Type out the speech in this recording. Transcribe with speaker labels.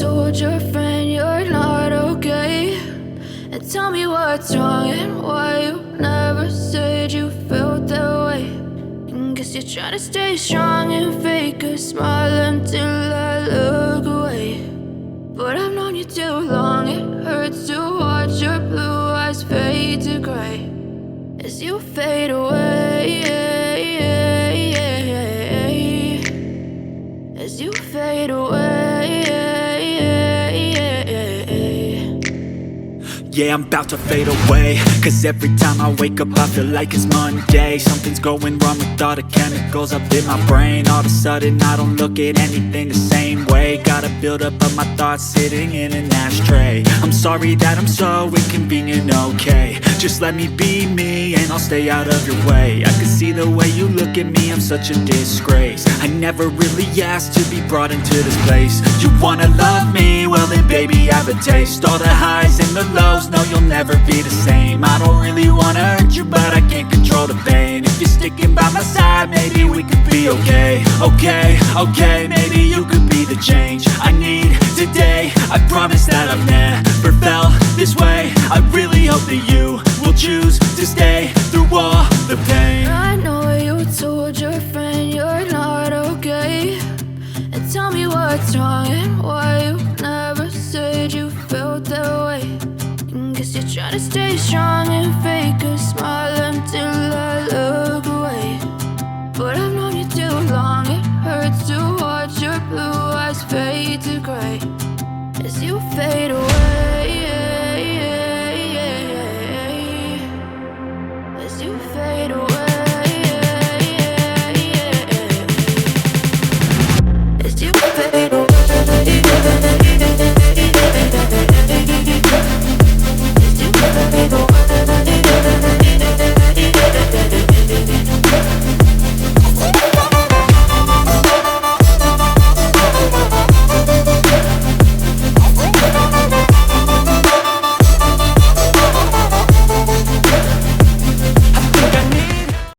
Speaker 1: told your friend you're not okay? And tell me what's wrong and why you never said you felt that way. And guess you're trying to stay strong and fake a smile until I look away. But I've known you too long, it hurts to watch your blue eyes fade to gray as you fade away, as you fade away.
Speaker 2: Yeah, I'm about to fade away, cause every time I wake up I feel like it's Monday. Something's going wrong with all the chemicals up in my brain. All of a sudden I don't look at anything the same way. Gotta build up of my thoughts sitting in an ashtray. I'm sorry that I'm so inconvenient, okay? Just let me be me and I'll stay out of your way. I can see the way you look at me, I'm such a disgrace. I never really asked to be brought into this place. You wanna love me? Well then baby have a taste. All the highs and the lows, no you'll never be the same. I don't really wanna hurt you but I can't control the pain. If you're sticking by my side maybe we could be okay. Okay, maybe you could be the change I need today. I promise that I've never felt this way. I really hope that you will choose to stay through all the pain.
Speaker 1: I know you told your friend you're not okay. And tell me what's wrong and why you never said you felt that way. And guess you're trying to stay strong and fake a smile until I look away. But I've known you too long, it hurts to watch your blue eyes fade to gray as you fade away.